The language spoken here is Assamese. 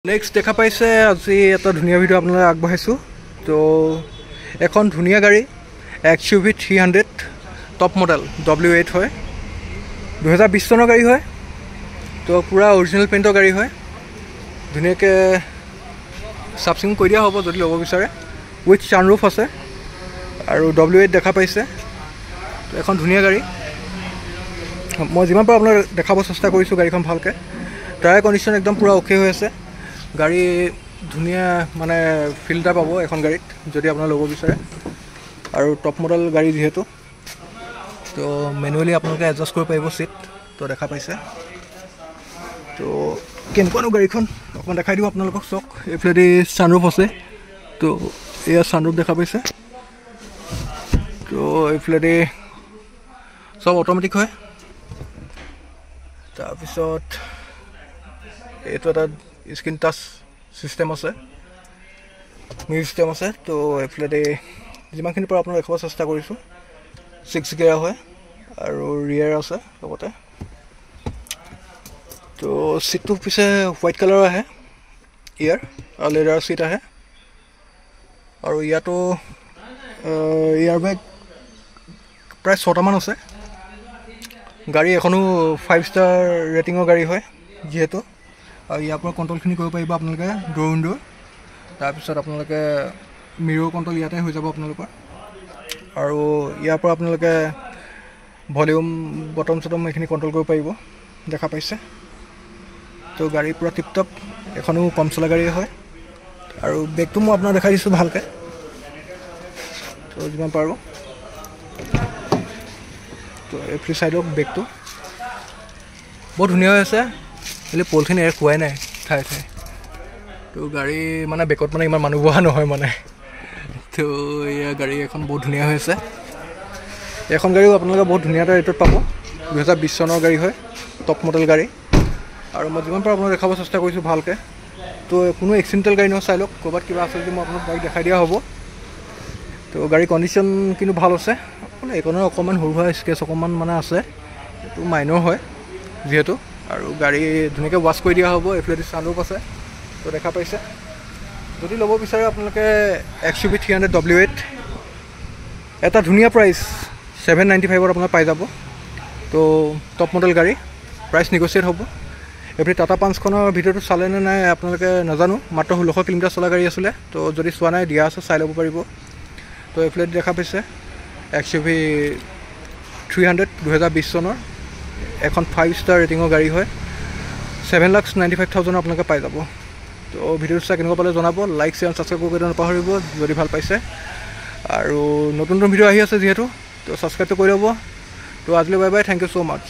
নেক্সট দেখা পাইছে আজি এটা ধুনীয়া ভিডিঅ' আপোনালোক আগবঢ়াইছোঁ তো এখন ধুনীয়া গাড়ী XUV 300 টপ মডেল W8 হয় 2020 চনৰ গাড়ী হয় তো পুৰা অৰিজিনেল পেইণ্টৰ গাড়ী হয় ধুনীয়াকৈ চাবচিং কৰি দিয়া হ'ব যদি ল'ব বিচাৰে উইথ ছানৰুফ আছে আৰু W8 দেখা পাইছে তো এখন ধুনীয়া গাড়ী মই যিমান পাৰোঁ আপোনাক দেখাব চেষ্টা কৰিছোঁ গাড়ীখন ভালকৈ টায়াৰ কণ্ডিশ্যন একদম পুৰা অ'কে হৈ আছে গাড়ী ধুনীয়া মানে ফিল এটা পাব এখন গাড়ীত যদি আপোনাৰ ল'ব বিচাৰে আৰু টপ মডেল গাড়ী যিহেতু তো মেনুৱেলি আপোনালোকে এডজাষ্ট কৰিব পাৰিব চিট তো দেখা পাইছে তো কেনেকুৱানো গাড়ীখন অকণমান দেখাই দিওঁ আপোনালোকক চাওক এইফালেদি ছানৰুফ আছে তো এয়া ছানৰুফ দেখা পাইছে তো এইফালেদি চব অট'মেটিক হয় তাৰপিছত এইটো এটা স্ক্ৰীন টাচ চিষ্টেম আছে মিউজিক চিষ্টেম আছে তো এইফালেদি যিমানখিনি পৰা আপোনাক দেখাব চেষ্টা কৰিছোঁ 6 গিয়াৰ হয় আৰু ৰিয়াৰ আছে লগতে তো চিটটো পিছে হোৱাইট কালাৰ আহে ইয়াৰ আৰু লেডাৰ চিট আহে আৰু ইয়াতো ইয়াৰ বেগ প্ৰায় 6টামান আছে গাড়ী এখনো 5 ষ্টাৰ ৰেটিঙৰ গাড়ী হয় যিহেতু আৰু ইয়াৰ পৰা কণ্ট্ৰলখিনি কৰিব পাৰিব আপোনালোকে ড'ৰ উইণ্ড'ৰ তাৰপিছত আপোনালোকে মিৰৰ কণ্ট্ৰল ইয়াতে হৈ যাব আপোনালোকৰ আৰু ইয়াৰ পৰা আপোনালোকে ভলিউম বটম চটম এইখিনি কণ্ট্ৰল কৰিব পাৰিব দেখা পাইছে তো গাড়ী পূৰা টিপটপ এখনো কম চলা গাড়ী হয় আৰু বেগটো মই আপোনাক দেখাই দিছোঁ ভালকৈ তো যিমান পাৰোঁ তো এফ্ৰি চাইডক বেগটো বহুত ধুনীয়া হৈ আছে খালি পলিথিন এৰ খোৱাই নাই ঠাই ঠাই তো গাড়ী মানে বেকত মানে ইমান মানুহ বহা নহয় মানে তো এয়া গাড়ী এখন বহুত ধুনীয়া হৈ আছে এখন গাড়ীও আপোনালোকে বহুত ধুনীয়া এটা ৰেটত পাব 2020 চনৰ গাড়ী হয় টপ মডেল গাড়ী আৰু মই যিমান পাৰোঁ আপোনাক দেখাব চেষ্টা কৰিছোঁ ভালকৈ তো কোনো এক্সিডেণ্টেল গাড়ী নহয় চাই লওক ক'ৰবাত কিবা আছে যদি মই আপোনাক গাড়ী দেখাই দিয়া হ'ব তো গাড়ীৰ কণ্ডিশ্যন কিন্তু ভাল আছে মানে এইখনৰ অকণমান সৰু সুৰা স্কেচ অকণমান মানে আছে এইটো মাইনৰ হয় যিহেতু আৰু গাড়ী ধুনীয়াকৈ ৱাছ কৰি দিয়া হ'ব এইফালেদি ছানৰুফ আছে তো দেখা পাইছে যদি ল'ব বিচাৰে আপোনালোকে XUV 300 W8 এটা ধুনীয়া প্ৰাইচ 795ত আপোনাৰ পাই যাব তো টপ মডেল গাড়ী প্ৰাইচ নেগচিয়েট হ'ব এইফালে টাটা পাঞ্চখনৰ ভিডিঅ'টো চালে নে নাই আপোনালোকে নাজানো মাত্ৰ 1600 কিলোমিটাৰ চলা গাড়ী আছিলে তো যদি চোৱা নাই দিয়া আছে চাই ল'ব পাৰিব তো এইফালে দেখা পাইছে XUV 300 2020 চনৰ এখন 5 ষ্টাৰ ৰেটিঙৰ গাড়ী হয় 7,95,000 আপোনালোকে পাই যাব তো ভিডিঅ'টো চাই কেনেকুৱা পালে জনাব লাইক শ্বেয়াৰ ছাবস্ক্ৰাইব কৰিব নাপাহৰিব যদি ভাল পাইছে আৰু নতুন নতুন ভিডিঅ' আহি আছে যিহেতু তো ছাবস্ক্ৰাইবটো কৰি ল'ব তো আজিলৈ bye bye thank you so' much